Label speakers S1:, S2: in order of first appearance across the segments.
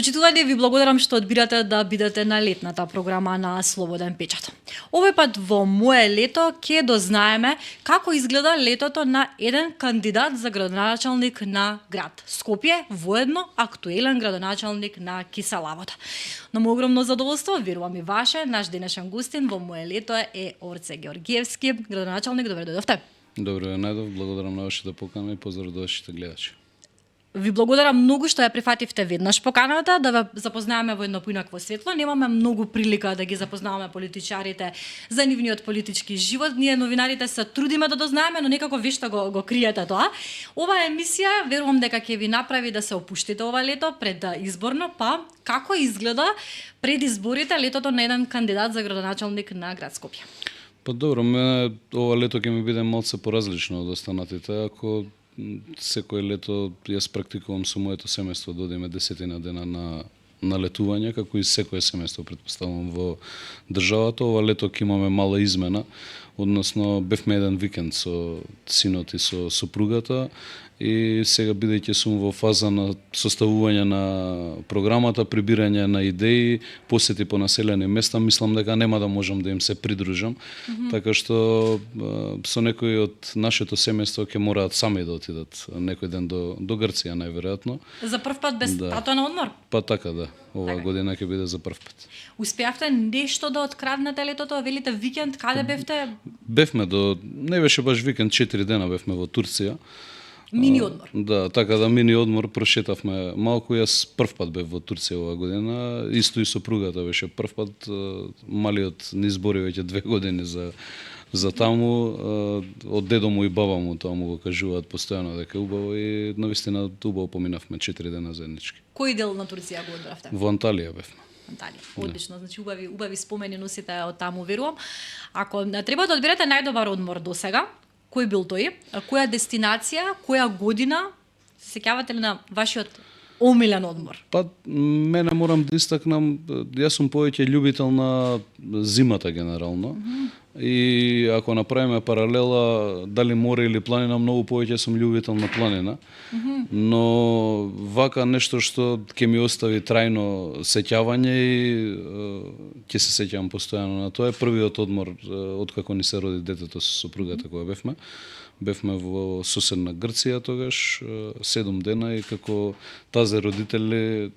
S1: Почитувани, ви благодарам што одбирате да бидете на летната програма на Слободен печат. Овој пат во мое лето ќе дознаеме како изгледа летото на еден кандидат за градоначалник на град Скопје, воедно актуелен градоначалник на Киселавата. На мој огромно задоволство, верувам и ваше, наш денешен гостин во мое лето е Орце Георгиевски, градоначалник. Добре дојдовте.
S2: Добре, најдов, благодарам на вашата покана и поздрав до вашите гледачи.
S1: Ви благодарам многу што ја прифативте веднаш поканата да ве запознаеме во едно поинакво светло. Немаме многу прилика да ги запознаваме политичарите за нивниот политички живот. Ние новинарите се трудиме да дознаеме, но некако вешта го криете тоа. Оваа емисија верувам дека ќе ви направи да се опуштите ова лето пред изборно, па како изгледа пред изборите летото на еден кандидат за градоначалник на град Скопје?
S2: Па добро, мене ова лето ќе ми биде малце поразлично од останатите. Ако секој лето јас практикувам со моето семејство да одиме 10 дена на летување, како и секое семејство претпоставувам во државата. Ова лето ќе имаме мала измена, односно бевме еден викенд со синот и со сопругата и сега бидејќи сум во фаза на составување на програмата, прибирање на идеи, посети по населени места, мислам дека нема да можам да им се придружам, така што со некои од нашето семејство ќе мораат сами да отидат некој ден до Грција најверојатно.
S1: За прв пат без тато на одмор?
S2: Па така да. Оваа година ќе биде за прв пат.
S1: Успеавте нешто да откраднете летото, велите викенд, каде бевте?
S2: Бевме не беше баш викенд, 4 дена бевме во Турција.
S1: Мини одмор.
S2: Да, така да мини одмор, прошетавме малку. Јас прв пат бев во Турција оваа година, исто и сопругата беше прв пат. Малиот ни избори веќе 2 години за таму, од дедо му и баба му тоа му го кажуваат постојано дека е убаво и навистина убаво поминавме 4 дена заеднички.
S1: Кој дел на Турција го одбравте?
S2: Во Анталија бевме.
S1: Анталија. Одлично, значи убави спомени носите од таму, верувам. Ако треба да одберете најдобар одмор досега, кој бил тој? Која дестинација, која година? Се сеќавате ли на вашиот омилен одмор?
S2: Па, мене морам да истакнам, јас сум повеќе љубител на зимата генерално. И ако направиме паралела, дали море или планина, многу повеќе сум љубител на планина. Но вака нешто што ќе ми остави трајно сеќавање и ќе се сеќавам постојано на тоа е првиот одмор откако ни се роди детето со сопругата која бевме. Бевме во соседна Грција тогаш, 7 дена и како тазе родители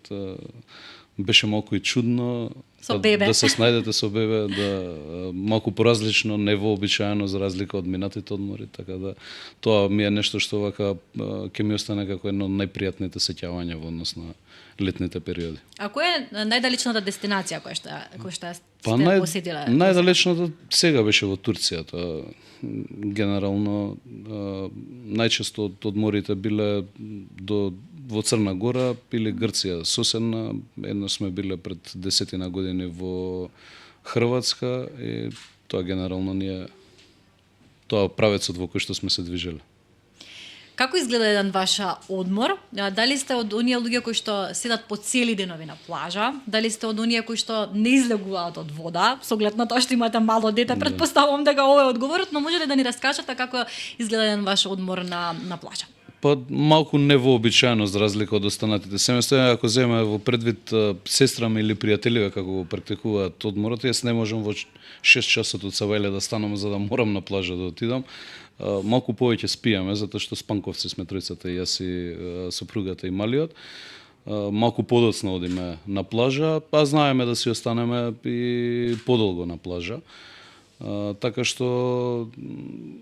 S2: беше малку и чудно да се снајдете со бебе, да малку поразлично, невообичаено за разлика од минатите одмори, така да тоа ми е нешто што вака ќе ми остане како едно од најпријатните сеќавања во однос на летните периоди.
S1: А која е најдалечната дестинација која што сте посетиле?
S2: Најдалечната сега беше во Турција. Генерално најчесто одморите биле во Црна Гора или Грција соседна. Едно сме биле пред 10 години во Хрватска и тоа генерално ние тоа правецот во кој што сме се движеле.
S1: Како изгледа еден ваш одмор? Дали сте од оние луѓе кои што седат по цели денови на плажа? Дали сте од оние кои што не излегуваат од вода? Со оглед на тоа што имате мало дете, претпоставувам дека ова е одговорот, но може ли да ни раскажете како изгледа еден ваш одмор на плажа?
S2: Па малку невообичаено за разлика од останатите семејства. Ако земе во предвид сестрами или пријателиве како го практикуваат одморот, јас не можам во 6 часот од Савајле да станам за да морам на плажа да отидам. Малку повеќе спијаме затоа што спанковци сме тројцата, јас и сопругата и малиот. Малку подоцна одиме на плажа, па знаеме да си останеме и подолго на плажа. Така што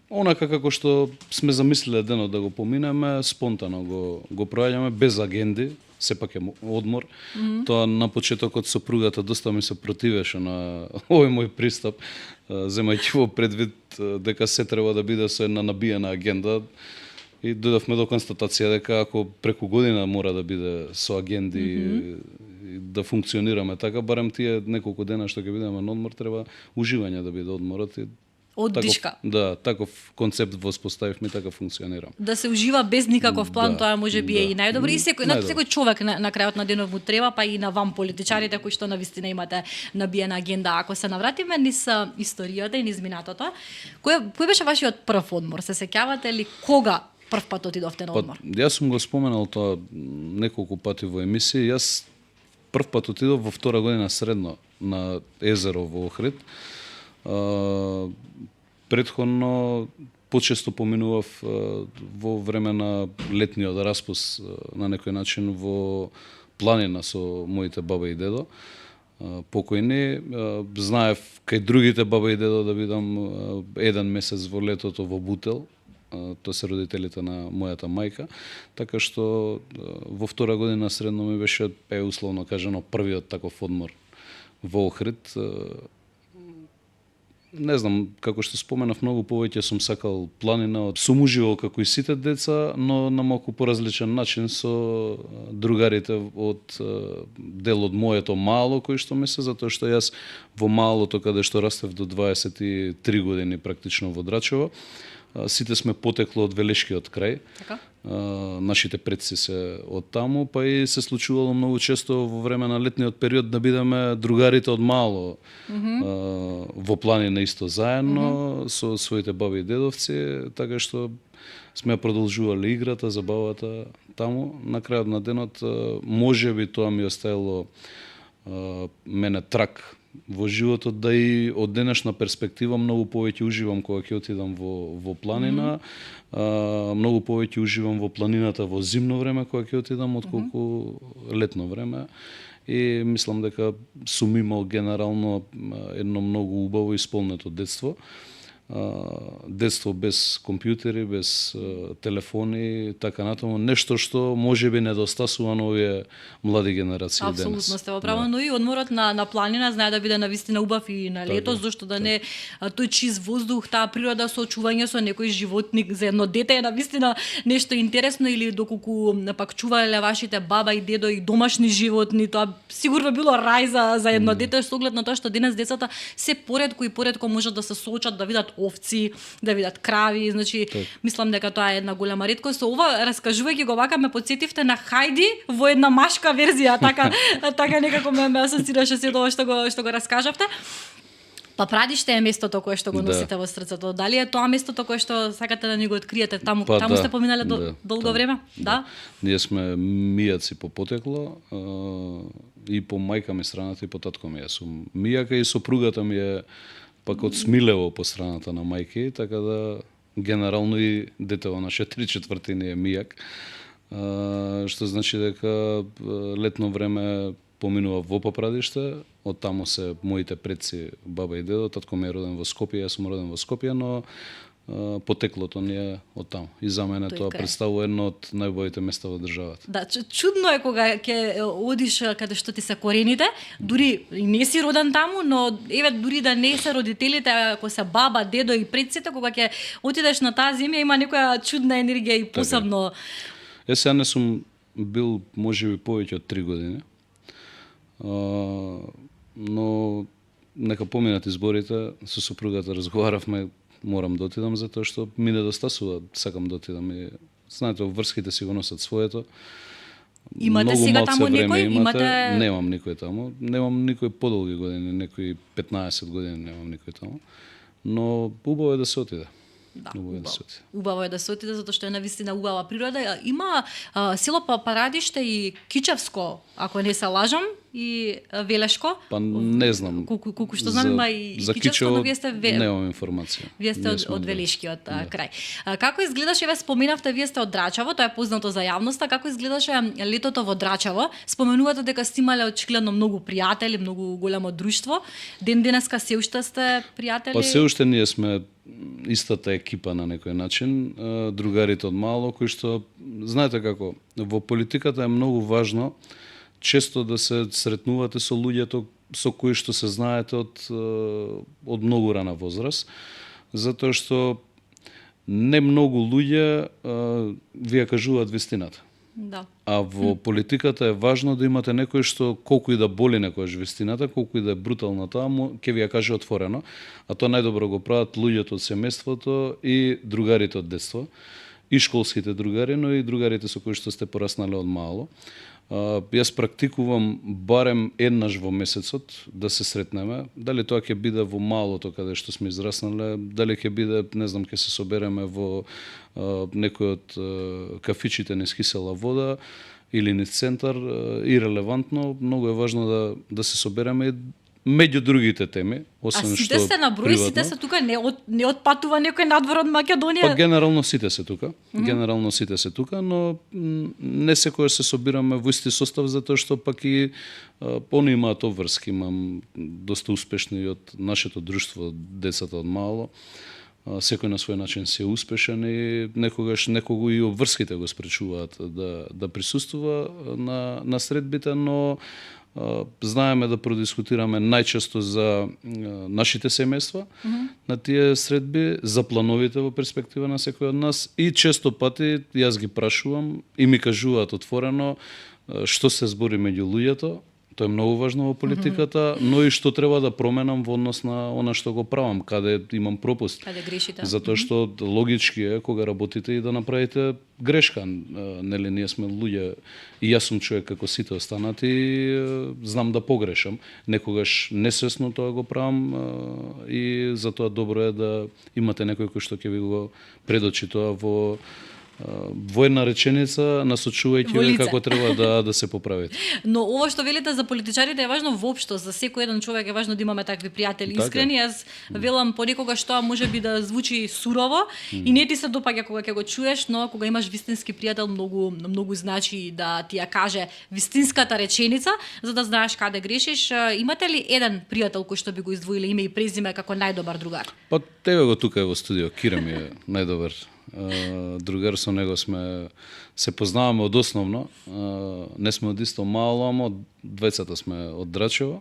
S2: онака како што сме замислиле денот да го поминеме, спонтано го проаѓаме без агенди, сепак е одмор. Тоа на почетокот сопругата доста ми се противеше на овој мој пристап, земајќи во предвид дека се треба да биде со една набиена агенда. И дојдовме до констатација дека ако преку година мора да биде со агенди и да функционираме така, барем тие неколку дена што ќе бидеме на одмор, треба уживање да биде одморот.
S1: Оддишка.
S2: Таков концепт воспоставивме, така функционирам.
S1: Да се ужива без никаков план, тоа може би е и најдобро. И секој човек на крајот на денот му треба, па и на вам политичарите кои што навистина имате набиена агенда. Ако се навратиме низ историјата и низ минатото, кој беше вашиот прв одмор? Се сеќавате ли кога прв пат отидовте на одмор?
S2: Јас сум го споменал тоа неколку пати во емисија. Јас прв пат отидов во втора година средно на езеро во Охрид. Претходно почесто поминував во време на летниот распуст на некој начин во планина со моите баба и дедо покојни. Знаев кај другите баба и дедо да бидам еден месец во летото во Бутел. Тоа се родителите на мојата мајка, така што во втора година средно ми беше условно кажано првиот таков одмор во Охрид. Не знам, како што споменав, многу повеќе сум сакал планина. Сум уживал како и сите деца, но на малку поразличен начин со другарите од дел од моето мало кој што ми се, затоа што јас во малото каде што растев до 23 години практично во Драчево, сите сме потекло од Велешкиот крај.
S1: Така?
S2: Нашите предци се од таму, па и се случувало многу често во време на летниот период да бидеме другарите од мало во планина исто заедно со своите баби и дедовци, така што сме продолжувале играта, забавата таму. На крајот на денот можеби тоа ми оставило мене трак во животот, да и од денешна перспектива многу повеќе уживам кога ќе отидам во планина, многу повеќе уживам во планината во зимно време кога ќе отидам отколку летно време. И мислам дека сум имал генерално едно многу убаво исполнето детство. Детство без компјутери, без телефони, така натаму, нешто што можеби недостасува на овие млади генерации денес.
S1: Апсолутно сте во право, но и одморот на планина знае да биде навистина убав и на лето, зашто да не тој чист воздух, таа природа со очување со некој животник за едно дете е навистина нешто интересно, или доколку пак чувале вашите баба и дедо и домашни животни, тоа сигурно било рај за едно дете, со оглед на тоа што денес децата се поретко и поретко можат да се соочат, да видат овци, да видат крави, значи мислам дека тоа е една голема реткост. Со ова раскажувајќи го вака ме потсетивте на Хајди во една машка верзија, така некако ме асоцираше се тоа што го раскажавте. Па Прадиште е местото кое што го носите во срцето. Дали е тоа местото кое што сакате да ни го откриете? Таму сте поминале долго време? Да.
S2: Ние сме мијаци по потекло, и по мајка ми страната и по татко ми. Јас сум мијака и сопругата ми е пак од Смилево по страната на мајки, така да генерално и детево наше 3/4 е мијак, што значи дека летно време поминува во Папрадиште, од таму се моите предци, баба и дедо, татко ми е роден во Скопје, јас сум роден во Скопје, но потеклото ни е од таму. И за мене тоа представува едно од најубавите места во државата.
S1: Да, чудно е кога ќе одиш каде што ти се корените, дури и не си роден таму, но еве дури да не се родителите, ако се баба, дедо и предците, кога ќе отидеш на таа земја има некоја чудна енергија и посебно.
S2: Ја не сум бил можеби повеќе од 3 години. Но нека поминат изборите, со сопругата разговаравме, морам да отидам затоа што ми недостасува, сакам да отидам и знаете, врските си го носат своето.
S1: Имате сега таму некој?
S2: Немам никој таму. Немам никој подолги години, некои 15 години немам никој таму. Но убаво е да се отиде.
S1: Да, убаво е да се отиде, затоа што е навистина убава природа. Има село Папрадиште и Кичевско, ако не се лажам, и Велешко.
S2: Па не знам.
S1: Колку што знам има и Кичевско, но вие сте
S2: немам информација.
S1: Вие сте од Велешкиот крај. Како изгледаше, ве споменавте, вие сте од Драчево, тоа е познато за јавноста, како изгледаше летото во Драчево? Споменувате дека сте имале очигледно многу пријатели, многу голямо друштво. Ден денеска се уште сте пријатели?
S2: Па се уште ние сме истата екипа на некој начин, другарите од мало, кои што, знаете како, во политиката е многу важно често да се сретнувате со луѓето со кои што се знаете од многу рана возраст, затоа што не многу луѓе ви ја кажуваат вистината.
S1: Да.
S2: А во политиката е важно да имате некој што колку и да боли некојаш вистината, колку и да е брутална таа, ќе ви ја каже отворено, а тоа најдобро го прават луѓето од семејството и другарите од детство, и школските другари, но и другарите со кои што сте пораснале од мало. Јас практикувам барем еднаш во месецот да се сретнеме, дали тоа ќе биде во малото каде што сме израснале, дали ќе биде, не знам, ќе се собереме во некој од кафичите низ кисела вода, или низ центар, ирелевантно, многу е важно да се собереме меѓу другите теми,
S1: А
S2: освен
S1: сите
S2: што
S1: сте на број,
S2: приватно.
S1: сите се тука, не отпатува некој надвор од Македонија?
S2: Па генерално сите се тука. Генерално сите се тука, но не секогаш се собираме во исти состав затоа што пак и они имаат обврски, имам доста успешни од нашето друштво, децата од мало. Секој на свој начин се успешен и некогаш некого и обврските го спречуваат да присуствува на средбите, но знаеме да продискутираме најчесто за нашите семејства на тие средби, за плановите во перспектива на секој од нас и често пати јас ги прашувам и ми кажуваат отворено што се збори меѓу луѓето. Тоа е многу важно во политиката, но и што треба да променам во однос на она што го правам, каде имам пропуст.
S1: Каде грешите?
S2: Затоа што логички е кога работите и да направите грешка. Нели, ние сме луѓе и јас сум човек како сите останати, знам да погрешам. Некогаш несвесно тоа го правам и затоа добро е да имате некој кој што ќе ви го предочи тоа во една реченица, насочувајќи ве како треба да се поправите.
S1: Но ова што велите за политичарите е важно воопшто, за секој еден човек е важно да имаме такви пријатели искрени. Јас велам понекогаш тоа можеби да звучи сурово и не ти се допаѓа кога ќе го чуеш, но кога имаш вистински пријател многу значи да ти ја каже вистинската реченица за да знаеш каде грешиш. Имате ли еден пријател кој што би го издвоиле име и презиме како најдобар другар?
S2: Па тебе го тука е во студио, Кире ми е најдобар другар, со него се познаваме од основно. Не сме од исто мало, ама двајцата сме од Драчево.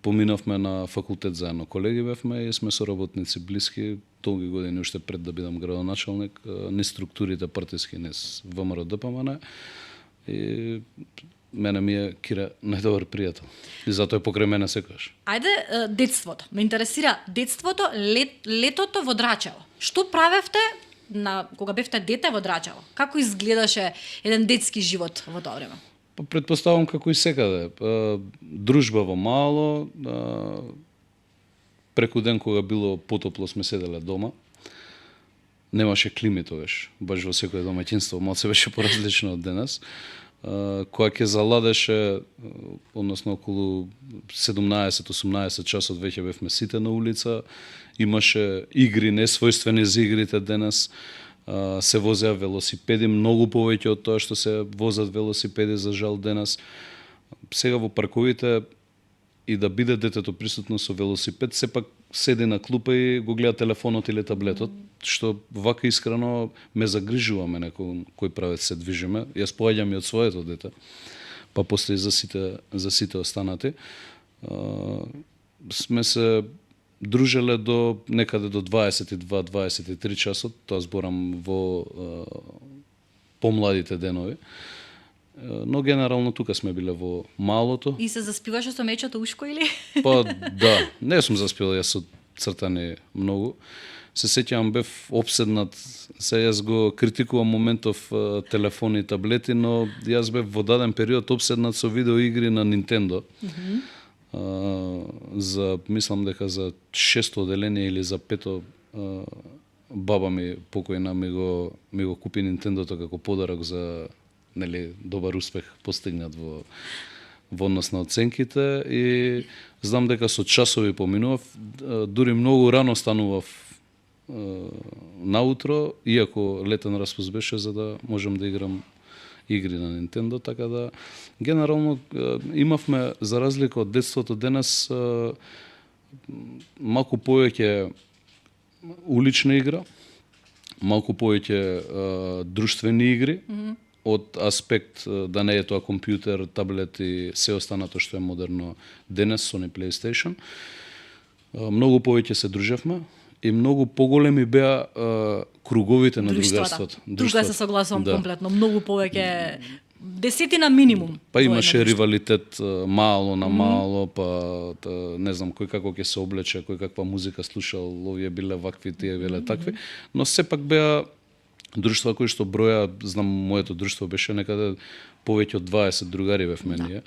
S2: Поминавме на факултет заедно, колеги бевме и сме соработници блиски долги години уште пред да бидам градоначалник, низ структурите партиски, низ ВМРО ДПМН. И мене ми е Кире најдобар пријател. И затоа е покрај мене секогаш.
S1: Ајде, детството. Ме интересира детството, летото во Драчево. Што правевте кога бевте дете во Драчево? Како изгледаше еден детски живот во тоа време?
S2: Па претпоставам како и секаде. Дружба во мало, преку ден кога било потопло сме седеле дома. Немаше клими тогаш, баш во секој домаќинство, малце беше поразлично од денес. Кога ќе заладеше, односно околу 17-18 часот веќе бевме сите на улица, имаше игри несвојствени за игрите денес, се возеа велосипеди, многу повеќе од тоа што се возат велосипеди за жал денес. Сега во парковите и да биде детето присутно со велосипед, сепак седи на клупа и го гледа телефонот или таблетот, што вака искрено ме загрижува мене кој правец се движиме. Јас поаѓам и од своето дете, па после за сите останати. Сме се дружеле до некаде до 22-23 часот, тоа зборам во помладите денови. Но генерално тука сме биле во малото.
S1: И се заспиваше со мечото ушко или?
S2: Па да, не сум заспивал јас со цртани многу. Се сеќавам бев обседнат, се јас го критикувам моментов телефони и таблети, но јас бев во даден период обседнат со видеоигри на Nintendo. Мислам дека за 6-то оделение или за 5-то баба ми покојна ми го купи Nintendo-то како подарок за добар успех постигнат во однос на оценките и знам дека со часови поминував, дури многу рано станував наутро, иако летен распуст беше за да можам да играм игри на Nintendo, така да генерално имавме, за разлика од детството денес, малку повеќе улична игра, малку повеќе друштвени игри, од аспект да не е тоа компјутер, таблет и се останато што е модерно денес, Sony PlayStation. Многу повеќе се дружевме и многу поголеми беа круговите на другарството.
S1: Тука се согласувам комплетно, многу повеќе десетина минимум.
S2: Па имаше ривалитет мало на мало, па не знам кој како ќе се облече, кој каква музика слушал, овие биле вакви, тие биле такви, но сепак беа друштва кои што броја, знам, моето друштво беше некаде повеќе од 20 другари бевме ние.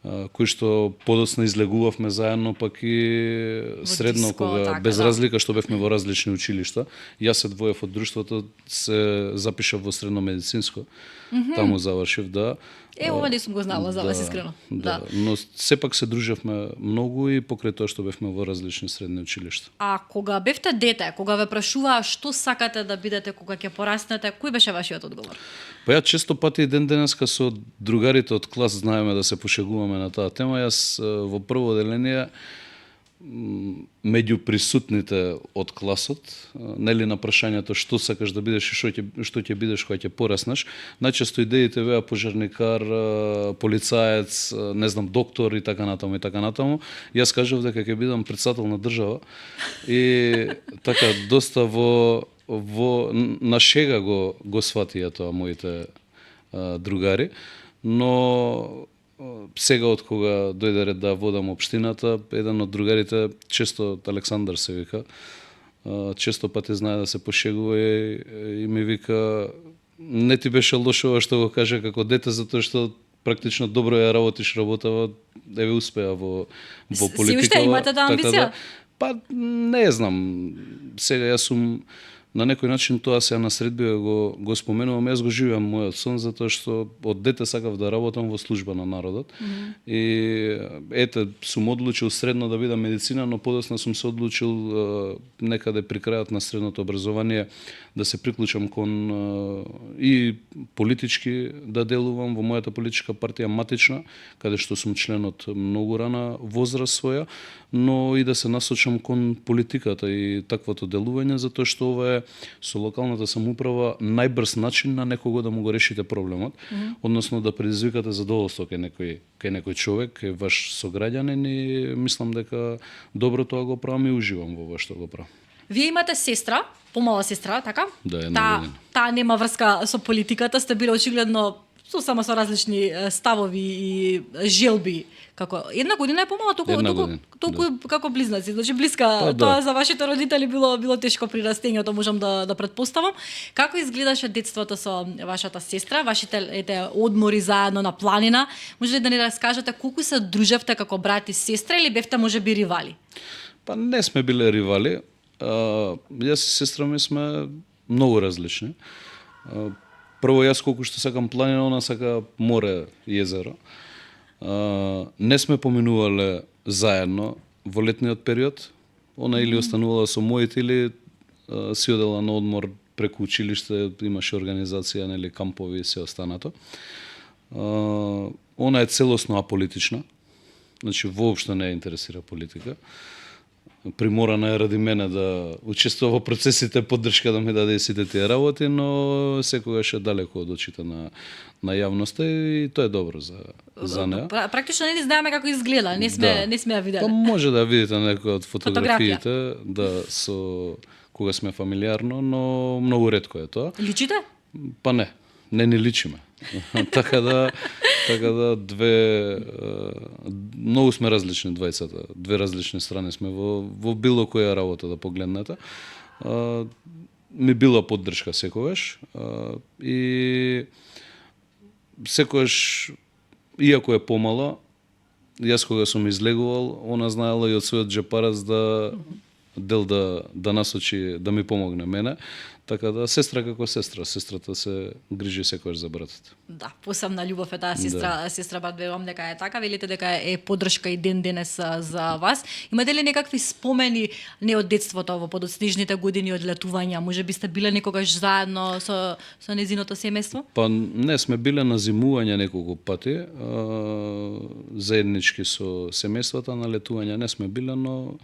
S2: кои што подоцна излегувавме заедно, пак и средно,
S1: диско,
S2: кога
S1: така,
S2: без
S1: да.
S2: разлика што бевме во различни училишта. Јас се двоев од друштвото, се запишав во средно медицинско. Таму завршив, да.
S1: Ова не сум го знала за вас, искрено.
S2: Да. Но сепак се дружевме многу и покрај тоа што бевме во различни средни училишта.
S1: А кога бевте дете, кога ве прашуваа што сакате да бидете кога ќе пораснете, кој беше вашиот одговор?
S2: Па ја често пати и ден денеска со другарите од клас знаеме да се пошегуваме на таа тема. Јас во прво одделение меѓу присутните од класот, нели на прашањето што сакаш да бидеш и што ќе бидеш кога ќе пораснеш, најчесто идеите беа пожарникар, полицаец, не знам, доктор и така натаму и така натаму. Јас кажав дека ќе бидам председател на држава и така доста на шега го сватија тоа моите другари, но сега од кога дојде ред да водам општината, еден од другарите, често Александар се вика, често пати знае да се пошегува и ми вика не ти беше лошо ова што го каже како дете, затоа што практично добро ја работиш работава, еве успеа во политика.
S1: Си уште имате таа амбиција?
S2: Па не знам. Сега јас сум на некој начин тоа се насредбива го споменувам, јас го живеам мојот сон затоа што од дете сакав да работам во служба на народот. И ете сум одлучил средно да бидам медицина, но подоцна сум се одлучил некаде при крајот на средното образование да се приклучам кон и политички да делувам во мојата политичка партија Матична, каде што сум член од многу рана возраст своја, но и да се насочам кон политиката и таквото делување, затоа што ова е со локалната самоуправа најбрз начин на некого да му го решите проблемот, односно да предизвикате задоволство кај некој човек, кај ваш сограѓанин и мислам дека добро тоа го правам и уживам во ова што го правам.
S1: Вие имате сестра, помала сестра, така?
S2: Да, една година.
S1: Таа нема врска со политиката, сте биле очигледно само со различни ставови и желби. Како една година е помала, толку како близнаци. Значи блиска, тоа за вашите родители било тешко при растењето, можам да претпоставам. Како изгледаше детството со вашата сестра, вашите одмори заедно на планина? Може ли да ни раскажете колку се дружевте како брат и сестра или бевте можеби ривали?
S2: Па не сме биле ривали. Јас и сестра ми сме многу различни. Прво јас колку што сакам планина, она сака море и езеро. Не сме поминувале заедно во летниот период. Она или останувала со моите или си одела на одмор преку училиште, имаше организација, нели кампови и се останато. Она е целосно аполитична. Значи воопшто не ја интересира политика. Приморана е ради мене да учествува во процесите, поддршка да ми даде и сите тие работи, но секогаш е далеко од очите на јавноста и тоа е добро за неа.
S1: Практично не знаеме како изгледа, не сме ја виделе.
S2: Па може да видите некои од фотографиите, да со кога сме фамилиарно, но многу ретко е тоа.
S1: Личите?
S2: Па не ни личиме. така да многу сме различни двајцата, две различни страни сме во било која работа да погледнете. Ми била поддршка секогаш и секогаш, иако е помала, јас кога сум излегувал, она знаела и од својот джепарац да насочи, да ми помогне мене. Така да, сестра како сестра, сестрата се грижи секогаш за братот.
S1: Да, посебна љубов е таа сестра брат, верувам дека е така, велите дека е поддршка и ден денес за вас. Имате ли некакви спомени не од детството во подоцнежните години од летувања? Можеби сте биле некогаш заедно со нејзиното семејство?
S2: Па не, сме биле на зимување неколку пати, заеднички со семејствата, на летување не сме биле, но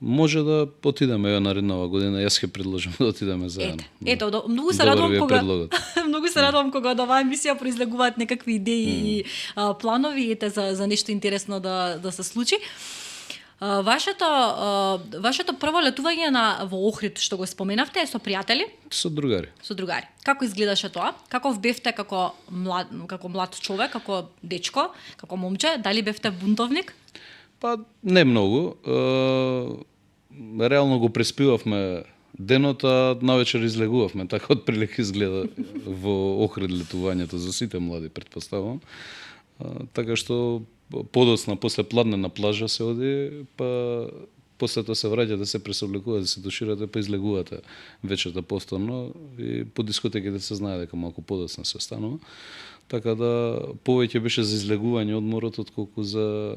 S2: може да отидеме нареднава година, јас ќе предложам да отидеме заедно.
S1: Ето, многу се радувам кога од оваа емисија произлегуваат некакви идеи и планови, за нешто интересно да се случи. Вашето прво летување во Охрид што го споменавте е со пријатели?
S2: Со другари.
S1: Како изгледаше тоа? Каков бевте како млад човек, како дечко, како момче? Дали бевте бунтовник?
S2: Па не многу. Реално го преспивавме денот, а навечер излегувавме. Така отприлика изгледа во Охрид летувањето за сите млади, претпоставувам. Така што подоцна после пладне на плажа се оди, па после тоа се враќате, се пресобликувате, се туширате, па излегувате вечерта повторно и по дискотеките се знае дека малку подоцна се останува. Така да повеќе беше за излегување одморот отколку за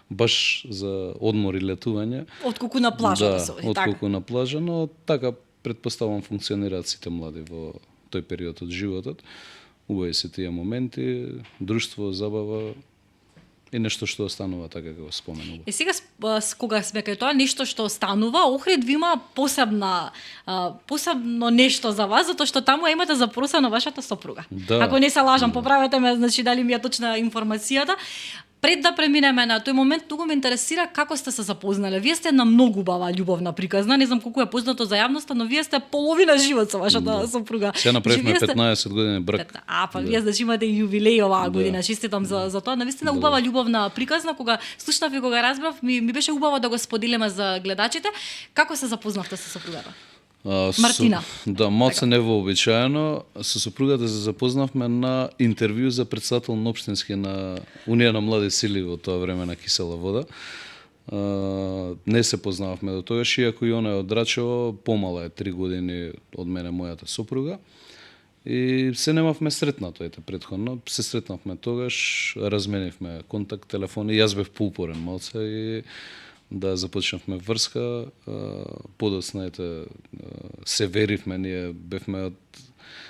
S2: баш за одмор и летување.
S1: Отколку на плажа да се оди, така.
S2: Отколку на плажа, но така предпоставам функционираат сите млади во тој период од животот. Убави се тие моменти, друштво, забава и нешто што останува така како споменува.
S1: Е сега кога сме кај тоа нешто што останува, Охрид ви има посебно нешто за вас, затоа што таму имате запросено вашата сопруга.
S2: Да.
S1: Ако не се лажам, поправете ме, значи дали ми е точна информацијата. Пред да преминеме на тој момент, туку ме интересира како сте се запознале. Вие сте една многу убава љубовна приказна, не знам колку е познато за јавноста, но вие сте половина живот со вашата сопруга.
S2: Се направивме
S1: Значи,
S2: 15 години брак.
S1: Вие значи имате и јубилеј оваа година. Честитам за тоа. Навистина убава љубовна приказна, кога слушнав и кога разбрав, ми беше убаво да го споделиме за гледачите. Како се запознавте со сопругата? Мартина.
S2: Да, малце невообичаено. Со сопругата се запознавме на интервју за председател на општински на Унија на млади сили во тоа време на Кисела вода. Не се познававме до тогаш, иако и она е од Рачево, помала е 3 години од мене мојата сопруга. И се немавме сретнато ете претходно. Се сретнавме тогаш, разменивме контакт, телефони, јас бев поупорен малце и да започнавме врска, подоцна се веривме, ние бевме од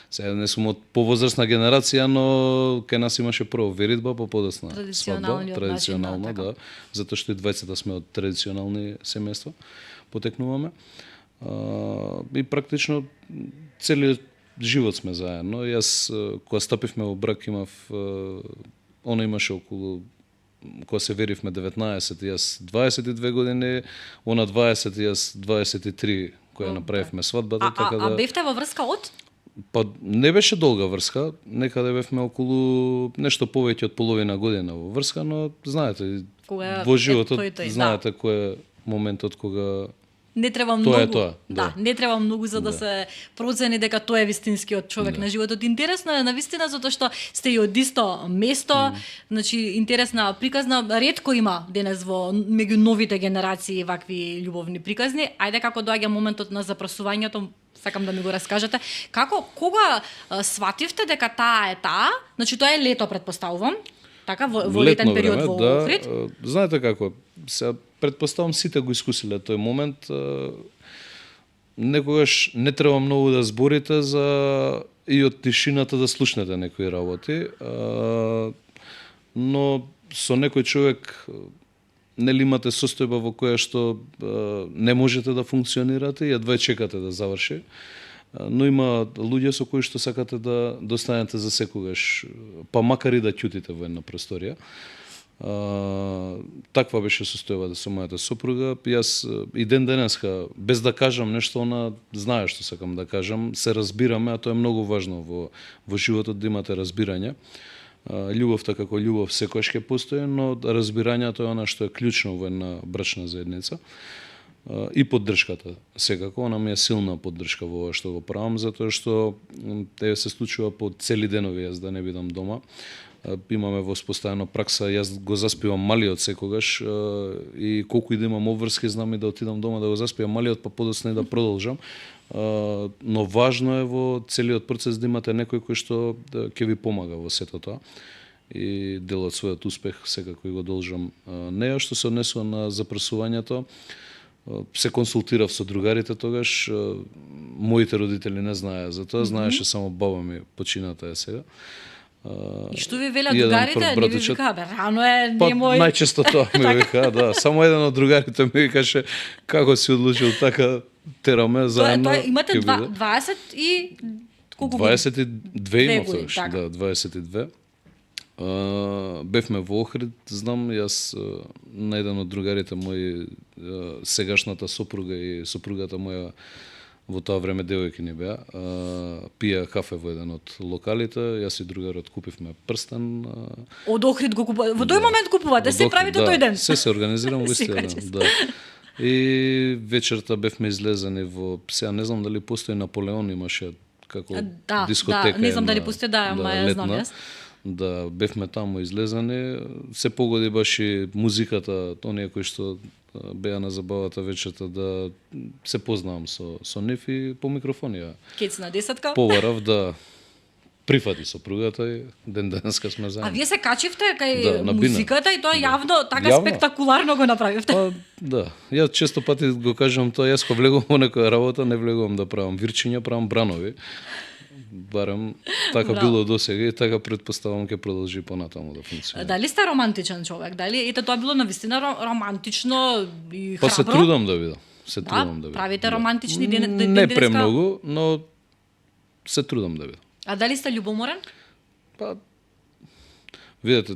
S2: сега не сум од повозрастна генерација, но кај нас имаше прво веридба, па подоцна свадба, традиционална, да, затоа што и двајцата сме од традиционални семејства, потекнуваме. И практично целиот живот сме заедно. Јас кога стапивме во брак имав она имаше околу кога се веривме 19, јас 22 години, она 20, јас 23, која направивме свадбата, така да.
S1: А бевте во врска од?
S2: Па не беше долга врска, некаде бевме околу нешто повеќе од половина година во врска, но знаете, во животот знаете кој е моментот кога
S1: не треба
S2: тоа
S1: многу.
S2: Да,
S1: не треба многу за да се процени дека тоа е вистинскиот човек на животот. Интересно е навистина затоа што сте и од исто место, значи интересна приказна. Ретко има денес меѓу новите генерации вакви љубовни приказни. Ајде како доаѓа моментот на запрашувањето, сакам да ми го раскажете. Кога свативте дека таа е таа? Значи тоа е лето предпоставувам. Така во летен период во Охрид?
S2: Да, знаете како, се предпоставам сите го искусиле тој момент. Некогаш не треба многу да зборите за и од тишината да слушнете некои работи, но со некој човек нели имате состојба во која што не можете да функционирате и едва чекате да заврши. Но има луѓе со кои што сакате да достанете за секогаш, па макар и да ќутите во една просторија. Таква беше состојбата со мојата сопруга. Јас и ден денеска, без да кажам нешто, она знае што сакам да кажам, се разбираме, а тоа е многу важно во животот да имате разбирање. Љубовта како љубов секогаш ќе постои, но разбирањето е она што е клучно во една брачна заедница. И поддршката, секако, она ми е силна поддршка во ова што го правам, затоа што се случува по цели денови јас да не бидам дома. Имаме воспоставено пракса, јас го заспивам малиот секогаш и колку и да имам обврски, знам и да отидам дома да го заспивам малиот, па подоцна и да продолжам. Но важно е во целиот процес да имате некој кој што ќе ви помага во сето тоа. И дел од својот успех секако и го должам неа. Што се однесува на запрашувањето, се консултирав со другарите тогаш. Моите родители не знаеа за тоа, знаеше само баба ми, почината е сега.
S1: И што ви велат другарите? Не ви викаа, рано е, немој.
S2: Најчесто тоа ми викаа, да. Само еден од другарите ми викаше како си одлучил така, тераме заедно.
S1: Тоа имате 20 и колку години?
S2: 22 имав тогаш, да, 22. Бевме во Охрид, знам, јас на еден од другарите мои, сегашната сопруга и сопругата моја во тоа време девојки не беа, пија кафе во еден од локалите, јас и другарот купивме прстен.
S1: Од Охрид го купувате? Во тој момент купувате, се правите тој ден?
S2: Се организирам во истиот ден, да. И вечерта бевме излезени во, сега не знам дали постои Наполеон, имаше како дискотека.
S1: Да, не знам дали постои, ама ја знам јас.
S2: да бевме таму излезани, се погоди баш и музиката, оние кои што беа на забавата вечерта, да се познавам со нив и по микрофонија.
S1: Кец на десетка.
S2: Побарав да прифати сопругата и ден денеска сме
S1: А
S2: заедно.
S1: вие се качивте кај
S2: Да, на бина.
S1: музиката и тоа јавно, така
S2: Јавно.
S1: спектакуларно го направивте.
S2: Па, да. Ја често пати го кажам тоа, јас кога влегувам во некоја работа, не влегувам да правам вирчиња, правам бранови. Барем така
S1: Браво.
S2: било досега и така предпоставам ќе продолжи понатаму да функционира.
S1: Дали сте романтичен човек? Дали ете тоа било навистина романтично и
S2: Па
S1: храбро?
S2: се трудам да видам. Се
S1: Да,
S2: трудам да видам.
S1: правите
S2: Да.
S1: романтични ден
S2: Не
S1: денеска?
S2: премногу, но се трудам да видам.
S1: А дали сте љубоморен?
S2: Па, видете,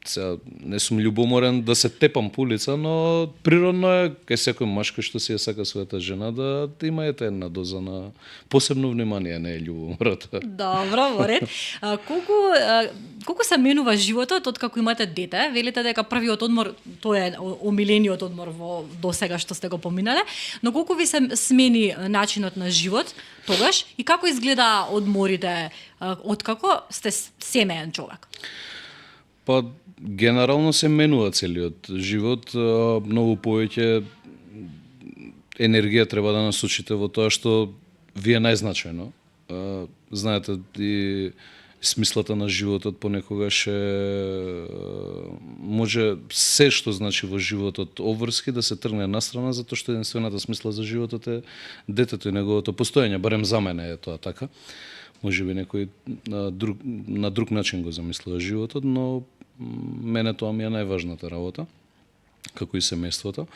S2: сега не сум љубоморен да се тепам по улица, но природно е кај секој маж кој што си ја сака својата жена да има ете една доза на посебно внимание, не е љубомората.
S1: Добро, во ред. Колку се менува животот од како имате дете? Велите дека првиот одмор, тоа е омилениот одмор во досега што сте го поминале, но колку ви се смени начинот на живот тогаш и како изгледа одморите откако сте семеен човек?
S2: Па, генерално се менува целиот живот, многу повеќе енергија треба да насочите во тоа што ви е најзначајно. Знаете, и смислата на животот понекогаш може се што значи во животот обврски да се тргне настрана, затоа што единствената смисла за животот е детето и неговото постоење, барем за мене е тоа така. Може би некој на друг начин го замислува животот, но мене тоа ми е најважната работа, како и семејството.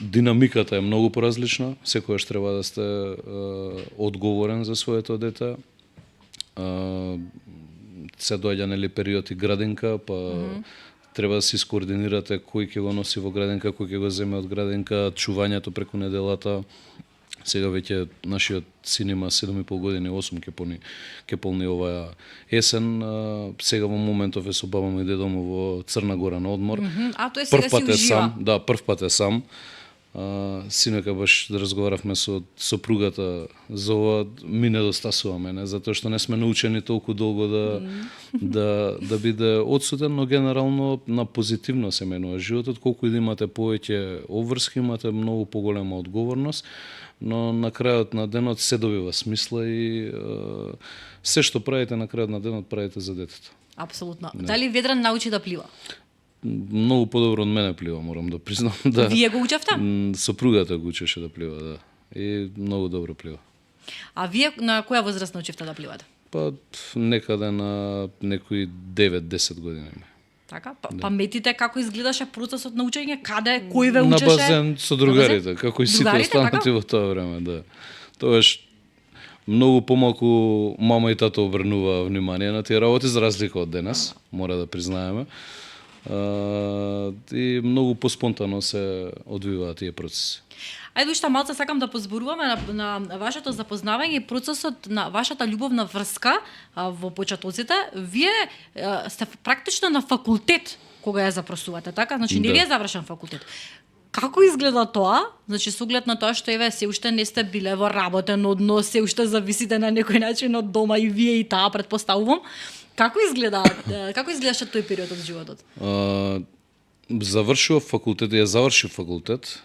S2: Динамиката е многу поразлична, секогаш треба да сте одговорен за своето дете. Се доаѓа нели период и градинка, па треба да се искоординирате кој ќе го носи во градинка, кој ќе го земе од градинка, чувањето преку неделата. Сега веќе нашиот син има 7,5 години, 8 ќе полни оваа есен. Сега во моментов е со баба ми и дедо му во Црна Гора на одмор.
S1: А тој сега си ужива.
S2: сам, да, прв пат е сам. Синека баш да разговаравме со сопругата за ова, ми недостасува мене, затоа што не сме научени толку долго да биде одсутен, но генерално на позитивно се менува животот, колку и да имате повеќе обврски, имате многу поголема одговорност, но на крајот на денот се добива смисла и се што правите на крајот на денот правите за детето.
S1: Апсолутно. Дали Ведран научи да плива?
S2: Многу подобро од мене плива, морам да признам. Да.
S1: Вие го учевте?
S2: Сопругата го учеше да плива, да. И многу добро плива.
S1: А вие на која возраст научивте да пливате?
S2: Па некаде на некои 9-10 години.
S1: Така? Па метите како изгледаше процесот на учење? Каде, кој ве учеше?
S2: На базен со другарите, како и сите
S1: Другарите,
S2: останати
S1: така?
S2: во тоа време, да. Тогаш многу помалку мама и тато обрнува внимание на тие работи, за разлика од денес, мора да признаеме. И многу поспонтано се одвиваат тие процеси.
S1: Ајде уште малце сакам да позборуваме на вашето запознавање и процесот на вашата љубовна врска во почетоците. Вие сте практично на факултет кога ја запросувате, така? Значи не
S2: Да.
S1: ви е завршен факултет. Како изгледа тоа? Значи со оглед на тоа што еве се уште не сте биле во работен однос, се уште зависите на некој начин од дома и вие и таа, претпоставувам. Како изгледаше тој период од животот?
S2: Завршив факултет, ја завршив факултет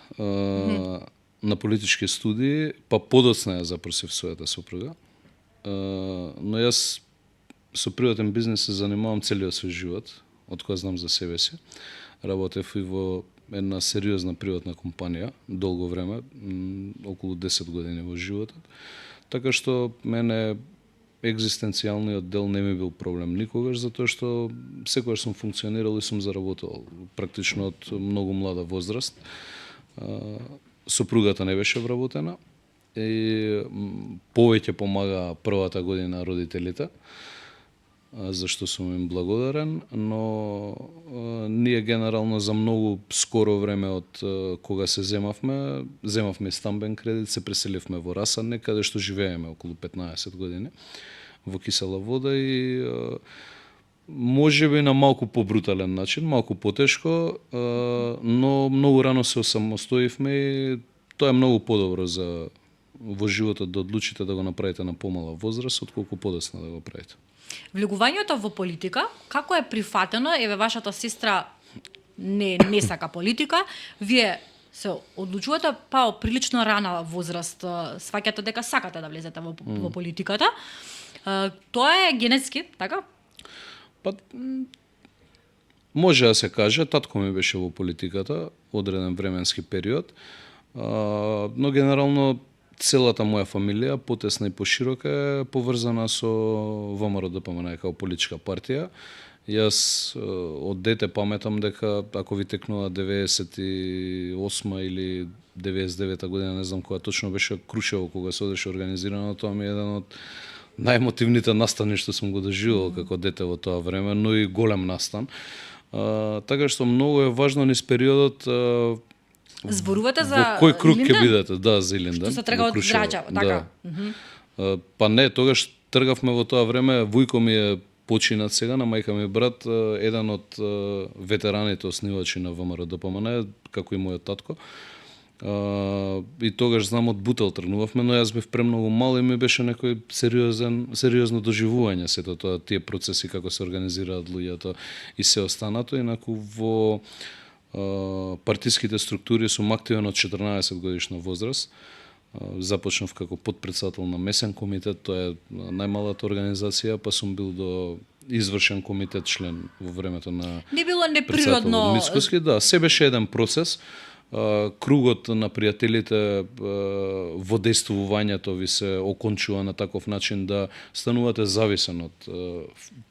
S2: на политички студии, па подоцна ја запросив својата сопруга. Но јас со приватен бизнес се занимавам целиот свој живот, од кога знам за себе си. Работев и во една сериозна приватна компанија, долго време, околу 10 години во животот. Така што мене екзистенцијалниот дел не ми бил проблем никогаш, затоа што секогаш сум функционирал и сум заработувал практично од многу млада возраст. Сопругата не беше вработена и повеќе помага првата година родителите, зашто сум им благодарен, но ние генерално за многу скоро време од кога се земавме стамбен кредит, се преселивме во Расане, каде што живееме околу 15 години во кисела вода и може би на малку побрутален начин, малку потешко, но многу рано се осамостоивме и тоа е многу подобро за во животот да одлучите да го направите на помала возраст, отколку подоцна да го правите.
S1: Влегувањето во политика, како е прифатено, еве вашата сестра не сака политика, вие се одлучувате па прилично рана возраст, сваќате дека сакате да влезете во политиката. Тоа е генетски, така?
S2: Па, може да се каже, татко ми беше во политиката одреден временски период, но генерално целата моја фамилија, потесна и поширока, е поврзана со ВМРО-ДПМНЕ како политичка партија. Јас од дете паметам дека ако ви текнува 98 или 99 година, не знам кога точно беше, Крушево кога се одеше организирано, тоа ми е еден од најмотивните настани што сум го доживувал како дете во тоа време, но и голем настан. Така што многу е важно низ периодот
S1: Зборувате за
S2: во кој круг ќе
S1: Илинден?
S2: бидете, да, за Илинден.
S1: Што се трга од Враќа, така?
S2: Да. Па не, тогаш тргавме во тоа време, Вујко ми е починат сега, на мајка ми брат, еден од ветераните основачи на ВМРО-ДПМНЕ, како и мојот татко. И тогаш знам од Бутел тргнувавме, но јас бев премногу мал и ми беше некој сериозно доживување сето тоа, тие процеси како се организираат луѓето и се останато, инаку во партиските структури сум активен од 14 годишна возраст. Започнав како подпредседател на месен комитет, тоа е најмалата организација, па сум бил до извршен комитет член во времето на
S1: Не било
S2: председател
S1: неприродно.
S2: Мицкоски. Да, се беше еден процес. Кругот на пријателите во действувањето ви се окончува на таков начин да станувате зависен од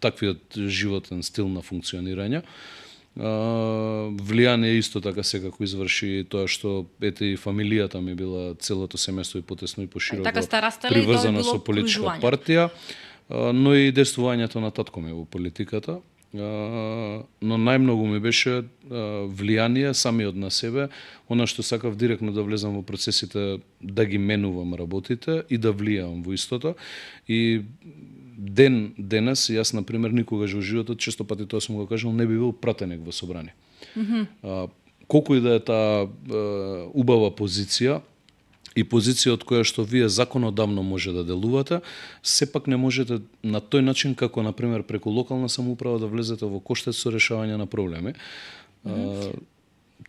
S2: таквиот животен стил на функционирање. Влијание исто така секако изврши тоа што ете и фамилијата ми била, целото семејство и потесно и пошироко
S1: Така сте растеле и тоа
S2: приврзано
S1: било
S2: со политичка
S1: окружување.
S2: партија, но и действувањето на татко ми во политиката. Но најмногу ми беше влијание самиот на себе, она што сакав директно да влезам во процесите, да ги менувам работите и да влијавам во истото. И денес, јас, например, никогаш во животот, често пати тоа сум го кажал, не би бил пратеник во собрание. Колку и да е таа убава позиција, и позиција од која што вие законодавно може да делувате, сепак не можете на тој начин како, например, преку локална самоуправа да влезете во коштец со решавање на проблеми.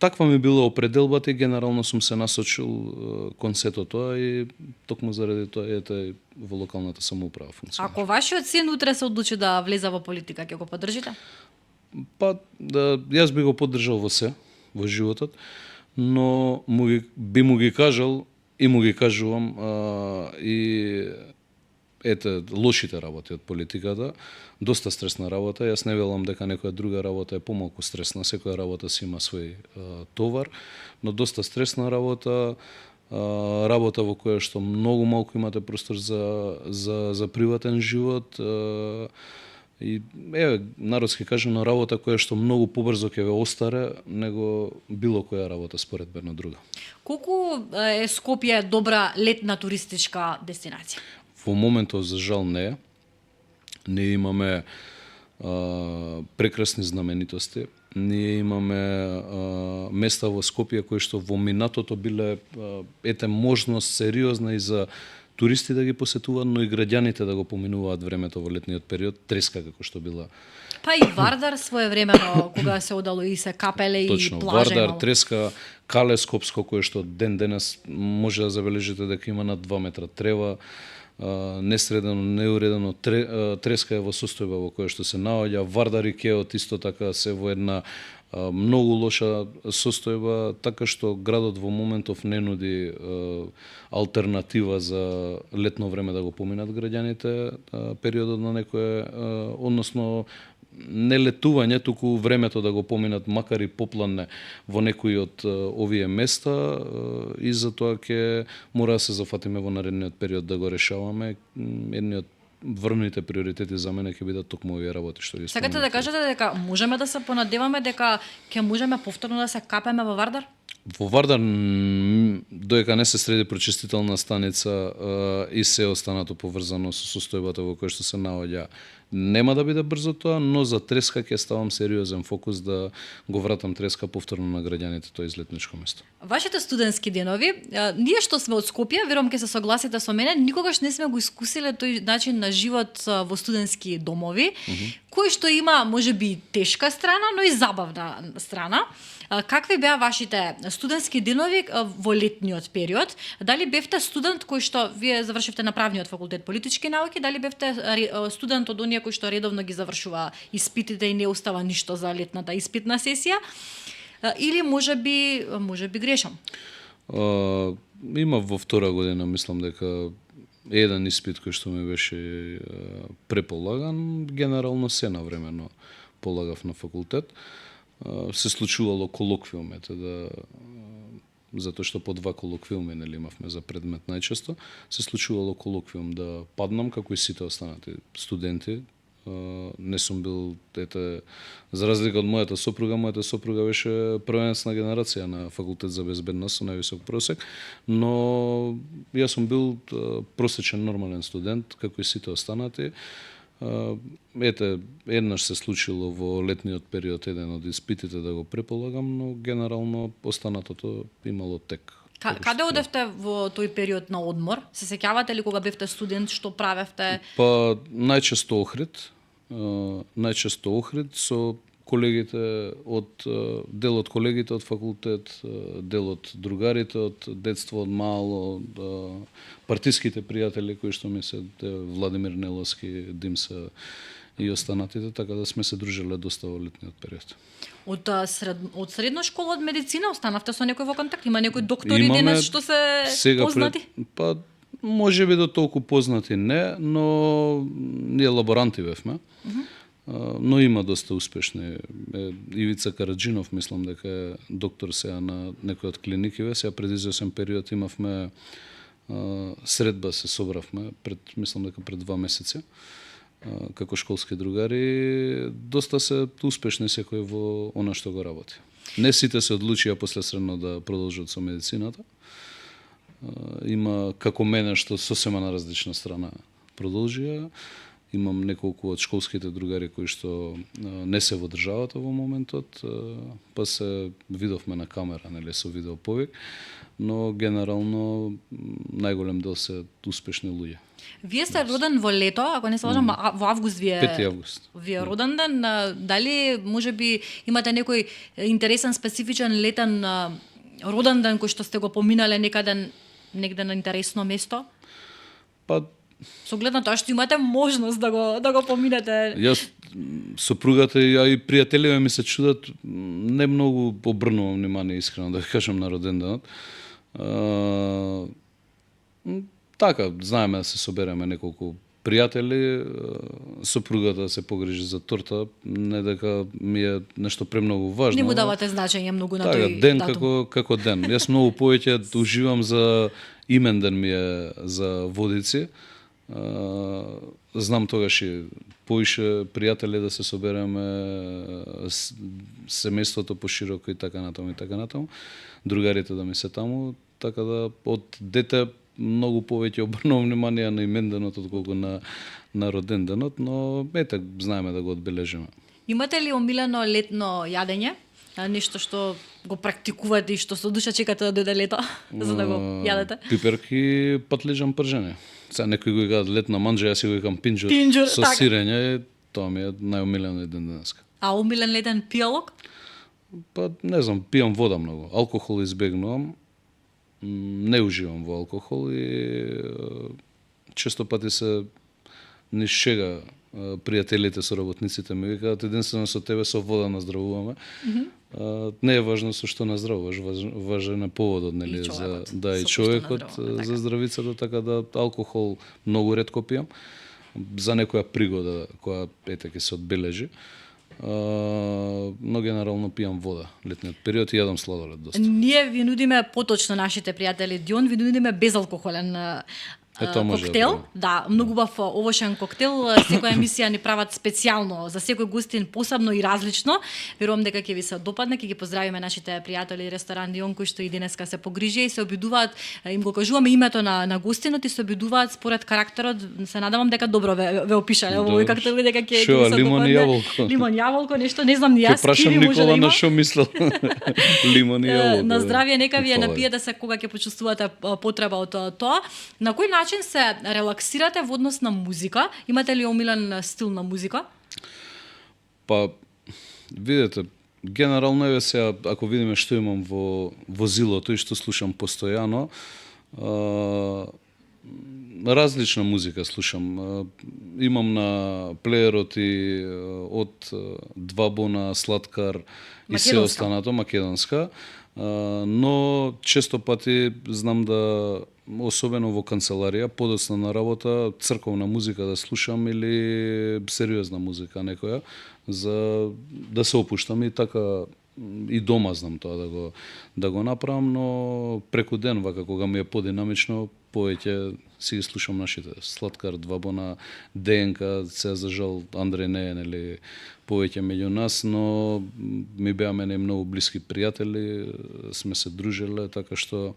S2: Таква ми била определбата и генерално сум се насочил кон сето тоа и токму заради тоа ете во локалната самоуправа функционира.
S1: Ако вашиот син утре се одлучи да влезе во политика, ќе го поддржите?
S2: Па, да, јас би го поддржал во се, во животот, но би му ги кажал и му ги кажувам и ете лошите работи од политиката, доста стресна работа. Јас не велам дека некоја друга работа е помалку стресна, секоја работа си има свој товар, но доста стресна работа, работа во која што многу малку имате простор за приватен живот. И еве, народски кажано, работа која што многу побрзо ќе ве остаре него било која работа според една друга.
S1: Колку е Скопје добра летна туристичка дестинација?
S2: Во моментов, за жал, не е. Ние имаме прекрасни знаменитости. Ние имаме места во Скопје кои што во минатото биле ете можност сериозна и за туристи да ги посетуваат, но и граѓаните да го поминуваат времето во летниот период, треска како што била.
S1: Па и Вардар своевремено, кога се одало и се капеле
S2: Точно,
S1: и плаже.
S2: Вардар,
S1: имало.
S2: треска, Кале Скопско, кое што ден денес може да забележите дека има над 2 метра трева, несредено, неуредено, треска е во состојба во која што се наоѓа, Вардар и Кеот исто така се во една многу лоша состојба, така што градот во моментов не нуди алтернатива за летно време да го поминат граѓаните, периодот на некое, односно не летување, туку времето да го поминат макар и попладне во некои од овие места и затоа ќе мора да се зафатиме во наредниот период да го решаваме. Едни од врвните приоритети за мене ќе бидат токму овие работи што ги
S1: Сакате да
S2: спомнавте.
S1: кажете дека можеме да се понадеваме дека ќе можеме повторно да се капеме во Вардар?
S2: Во Вардар, доека не се среди прочистителна станица и се останато поврзано со состојбата во која што се наоѓа Нема да биде брзо тоа, но за треска ќе ставам сериозен фокус да го вратам треска повторно на граѓаните тоа излетничко место.
S1: Вашите студентски денови, ние што сме од Скопје, верувам ќе се согласите со мене, никогаш не сме го искусиле тој начин на живот во студентски домови, кој што има можеби тешка страна, но и забавна страна. Какви беа вашите студентски денови во летниот период? Дали бевте студент кој што вие завршивте на правниот факултет политички науки, дали бевте студент од оние кои што редовно ги завршува испитите и не остава ништо за летната испитна сесија? Или можеби грешам?
S2: Има во втора година, мислам дека еден испит кој што ми беше преполаган, генерално се навремено полагав на факултет. Се случувало колоквиумите затоа што по 2 колоквиуми нели имавме за предмет најчесто, се случувало колоквиум да паднам како и сите останати студенти. Не сум бил, за разлика од мојата сопруга беше првенецна генерација на факултет за безбедност со највисок просек, но јас сум бил просечен нормален студент како и сите останати. Еднаш се случило во летниот период еден од испитите да го преполагам, но генерално останатото имало тек.
S1: Каде одевте во тој период на одмор? Се сеќавате ли кога бевте студент, што правевте?
S2: Па најчесто Охрид со колегите дел од колегите од факултет, дел од другарите од детство, од мало, партиските пријатели кои што ми се Владимир Неловски, Димса и останатите, така да сме се дружиле доста во летниот период.
S1: Од средна школа од медицина останавте со некој во контакт? Има некои доктори денес што се познати?
S2: Па можеби до толку познати не, но ние лаборанти бевме. Но има доста успешни. Ивица Караджинов, мислам дека е доктор сега на некој од клиникиве. Сега пред извесен период имавме средба, се собравме, мислам дека пред 2 месеци, како школски другари. Доста се успешни секој во она што го работи. Не сите се одлучија после средно да продолжат со медицината. Има како мене што сосема на различна страна продолжија. Имам неколку од школските другари кои што не се во државата во моментот, па се видовме на камера, нели, со видеоповик, но генерално најголем дел се успешни луѓе.
S1: Вие сте роден во лето, ако не се лажам, во август вие
S2: 5 август.
S1: Вие роден ден, дали можеби имате некој интересен специфичен летен роден ден кој што сте го поминале негде на интересно место?
S2: Па
S1: со глед на тоа што имате можност да го поминете.
S2: Јас, сопругата и пријателиве ми се чудат, не многу обрнувам внимание, искрено да кажам, на роден денот. Така, знаеме да се собереме неколку пријатели, сопругата се погрижи за торта, не дека ми е нешто премногу важно.
S1: Не му давате значење многу на
S2: така,
S1: тој
S2: ден
S1: датум.
S2: како ден. Јас многу повеќе уживам за имен ден ми е за Водици. Знам тогаш и поише пријатели да се собереме, семејството пошироко и така натаму, другарите да ми се таму, така да од дете многу повеќе обрнувам внимание на именденот отколку на роден денот, но знаеме да го одбележиме.
S1: Имате ли омилено летно јадење? Нешто што го практикувате и што со душа чекате да дојде лето за да го јадете?
S2: Пиперки, патлиџан пржење. Сега некои го викаат летна манџа, јас си го викам пинџур со
S1: така.
S2: сирење, тоа ми е најомилено еден денеска.
S1: А омилен летен пијалок?
S2: Па не знам, пијам вода многу. Алкохол избегнувам. Не уживам во алкохол и често пати се низ шега пријателите со работниците ми викаат единствено со тебе со вода наздравуваме. Не е важно со што наздравуваш, важен е поводот, нели, и човекот за здравицата, така да алкохол многу ретко пијам за некоја пригода која ќе се одбележи. Но генерално пијам вода летниот период и јадам сладолед доста.
S1: Ние ви нудиме поточно нашите пријатели Дион, ви нудиме безалкохолен
S2: Тоа може
S1: коктел, да, многу убав овошен коктел, секоја емисија ни прават специјално за секој гостин посебно и различно. Верувам дека ќе ви се допадне, ќе ги поздравиме нашите пријатели ресторан Дион кои што и денеска се погрижија и се обидуваат, им го кажуваме името на гостинот и се обидуваат според карактерот. Се надевам дека добро ве опишале овој коктел дека ќе
S2: Шо,
S1: ви се
S2: лимон и
S1: допадне.
S2: јаболко.
S1: Лимон јаболко, нешто, не знам ни јас,
S2: Ќе прашам
S1: киви може да
S2: Никола
S1: има.
S2: на шо мислел. Лимон и јаболко.
S1: На здравје, нека ви ја
S2: Фала.
S1: напиете се кога ќе почувствувате потреба од тоа. На кој начин се релаксирате во однос на музика? Имате ли омилен стил на музика?
S2: Па, видете, генерално еве сега, ако видиме што имам во возилото и што слушам постојано, различна музика слушам. Имам на плеерот и од Двабона, Сладкар и се
S1: Македонска.
S2: останато, македонска, но често пати знам да, особено во канцеларија, подоцна на работа, црковна музика да слушам или сериозна музика некоја, за да се опуштам и така и дома знам тоа да го направам, но преку ден вака кога ми е подинамично, повеќе си ги слушам нашите Сладкар, Двабона, ДНК, се за жал Андреј не е нели повеќе меѓу нас, но ми беа мене многу блиски пријатели, сме се дружиле, така што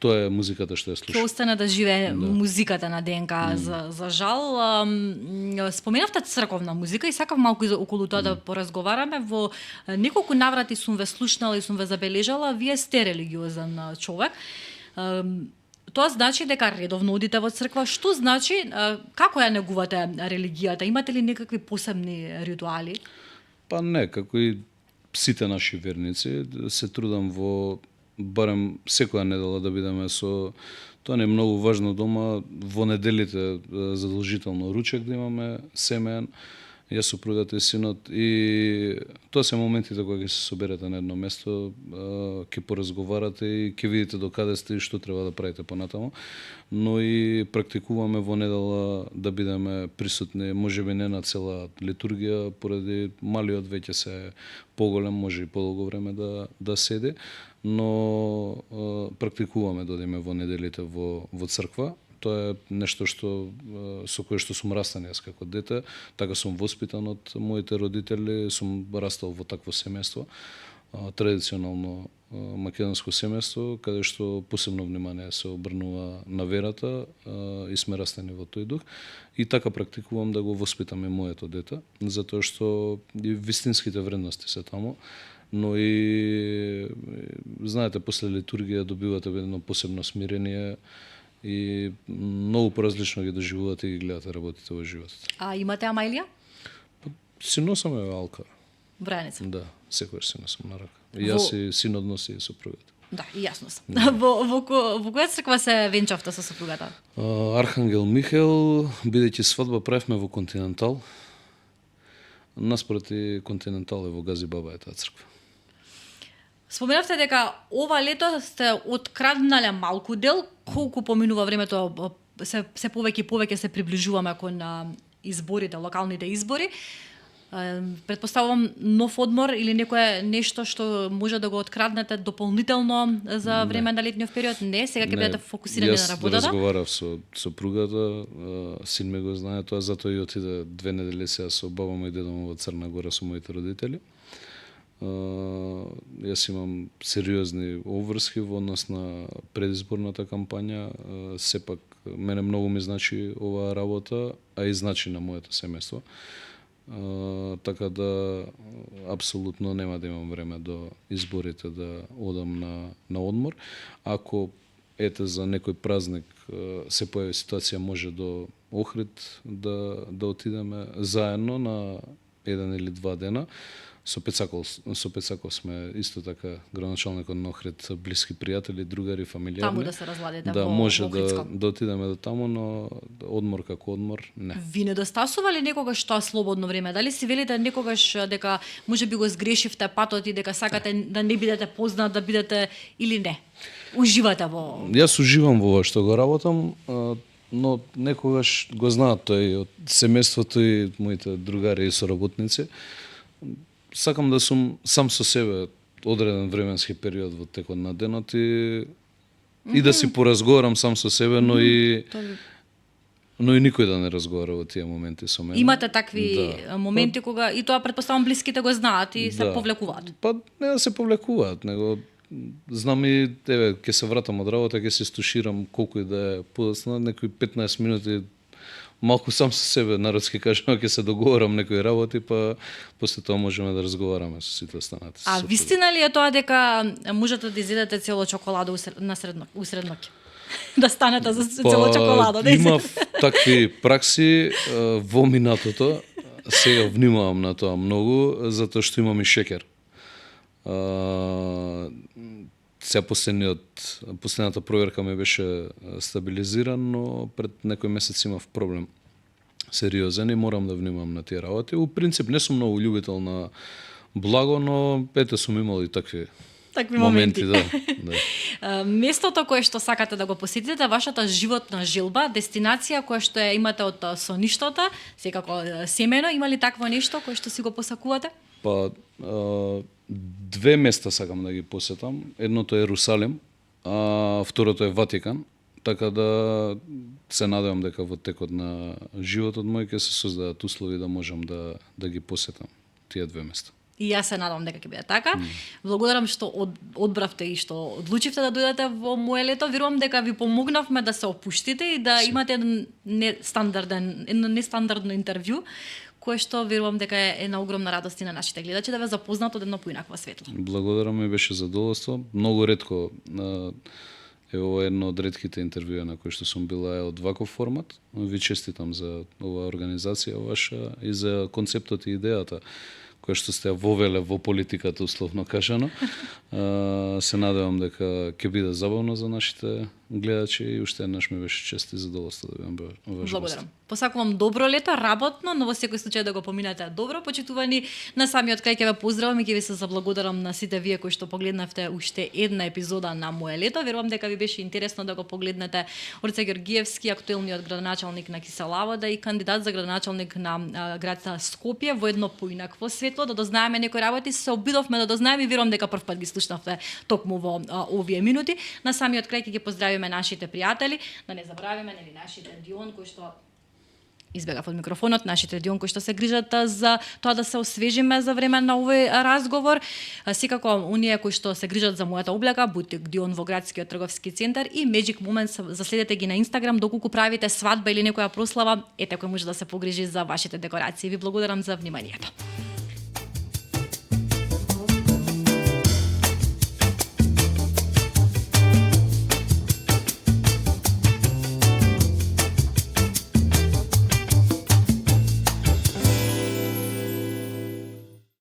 S2: тоа е музиката што ја
S1: Ќе
S2: слушам.
S1: остане да живее музиката на ДНК за жал. Споменавте црковна музика и сакав малку и околу тоа да поразговараме. Во неколку наврати сум ве слушнала и сум ве забележала, вие сте религиозен човек. Тоа значи дека редовно одите во црква. Што значи, како ја негувате религијата? Имате ли некакви посебни ритуали?
S2: Па не, како и сите наши верници, се трудам во барем секоја недела да бидеме со тоа не е многу важно дома, во неделите задолжително ручек да имаме семеен, јас супругата и синот, и тоа се моментите кога ќе се соберете на едно место, ќе поразговарате и ќе видите до каде сте и што треба да правите понатаму, но и практикуваме во недела да бидеме присутни, можеби не на цела литургија, поради малиот веќе се поголем, може и подолго време да седи, но практикуваме да одиме во неделите во црква. Тоа е нешто што со кое што сум растан јас како дете, така сум воспитан од моите родители, сум растал во такво семејство, традиционално македонско семејство, каде што посебно внимание се обрнува на верата и сме растени во тој дух. И така практикувам да го воспитам и моето дете, затоа што и вистинските вредности се таму, но и знаете, после литургија добивате едно посебно смирение и многу поразлично ги доживувате и ги гледате работите во животот.
S1: А имате Амајлија?
S2: Си носам Алка.
S1: Брајаница.
S2: Да, секојаш си носам на рака. И јас и синот носи и супругата.
S1: Да, и јасно сум. Во која црква се венчавте со супругата?
S2: Архангел Михел, бидејќи свадба правевме во Континентал. Наспроти Континентал е во Гази Баба е таа црква.
S1: Споменавте дека ова лето сте откраднале малку дел, колку поминува времето се повеќе и повеќе се приближуваме кон изборите, локалните избори. Претпоставувам нов одмор или некое нешто што може да го откраднете дополнително за време на летниот период? Не, сега ќе бидете фокусирани на работата.
S2: Јас разговарав со супругата, син ми го знае тоа, затоа и отиде 2 недели сега со баба му и дедо му во Црна Гора со моите родители. Јас имам сериозни обврски во однос на предизборната кампања. Сепак мене многу ми значи оваа работа, а и значи на моето семејство. Така да апсолутно нема да имам време до изборите да одам на одмор. Ако ете за некој празник се појави ситуација, може до Охрид да отидеме заедно на 1 или 2 дена. Со Пецаков сме исто така градоначалникот на Охрид, блиски пријатели, другари, фамилијарни.
S1: Таму да се разладите
S2: да,
S1: во
S2: може
S1: Охридско.
S2: да отидеме до таму, но одмор како одмор, не.
S1: Ви недостасува ли некогаш тоа слободно време? Дали си велите некогаш дека можеби го сгрешивте патот и дека сакате да не бидете познат, да бидете или не? Уживате во...
S2: Јас уживам во ова што го работам, но некогаш го знаат тоа и од семејството и моите другари и соработници. Сакам да сум сам со себе одреден временски период во текот на денот и И да си поразговарам сам со себе, но и никој да не разговара во тие моменти со мене.
S1: Имате такви моменти кога и тоа претпоставам блиските го знаат и се повлекуваат.
S2: Па не да се повлекуваат, него знам и ќе се вратам од работа, ќе се стуширам колку и да е подоцна, некои 15 минути малку сам со себе, народски кажам, ќе се договорам некои работи, па после тоа можеме да разговараме со сите останати.
S1: А вистина ли е тоа дека можете да изедете цело чоколада усред ноќ? Да станете за цело чоколада. Да
S2: имав такви пракси во минатото, сега внимавам на тоа многу, затоа што имам и шекер. Сега последната проверка ми беше стабилизиран, но пред некој месец имав проблем сериозен и морам да внимавам на тие работи. У принцип не сум многу љубител на благо, но ете сум имал и такви моменти, да.
S1: Местото кое што сакате да го посетите, вашата животна жилба, дестинација која што ја имате од соништото, секако семено, има ли такво нешто кое што си го посакувате?
S2: Па, две места сакам да ги посетам. Едното е Ерусалим, а второто е Ватикан. Така да се надевам дека во текот на животот мој ќе се создадат услови да можам да ги посетам тие две места.
S1: И јас се надам дека ќе биде така. Благодарам што одбравте и што одлучивте да дојдете во моје лето. Верувам дека ви помогнавме да се опуштите и да имате едно нестандардно интервју, кое што верувам дека е една огромна радост и на нашите гледачи да ве запознаат од едно поинакво светло.
S2: Благодарам, ми беше задоволство. Многу ретко ова е едно од ретките интервјуа на кои што сум била од ваков формат. Ви честитам за оваа организација ваша и за концептот и идејата која што сте вовеле во политиката, условно кажано. Се надевам дека ќе биде забавно за нашите гледачи и уште еднаш ми беше чест и задоволство да бидам ваш гост.
S1: Благодарам. Посакувам добро лето, работно, но во секој случај да го поминете добро, почитувани. На самиот крај ќе ве поздравам и ќе ви се заблагодарам на сите вие кои што погледнавте уште една епизода на Моје лето. Верувам дека ви беше интересно да го погледнете Орце Ѓоргиевски, актуелниот градоначалник на Киселавода и кандидат за градоначалник на град Скопје во едно поинакво светло, да дознаеме некои работи, се обидовме да дознаеме и верувам дека првпат ги слушнавте токму во овие минути. На самиот крај ќе ги поздравиме нашите пријатели, да не забравиме нели нашите Дион кои што избегав од микрофонот, нашите Дион кои што се грижат за тоа да се освежиме за време на овој разговор. Секако оние кои што се грижат за мојата облека, бутик Дион во градскиот трговски центар и Magic Moments, заследете ги на Инстаграм доколку правите свадба или некоја прослава, ете кој може да се погрижи за вашите декорации. Ви благодарам за вниманието.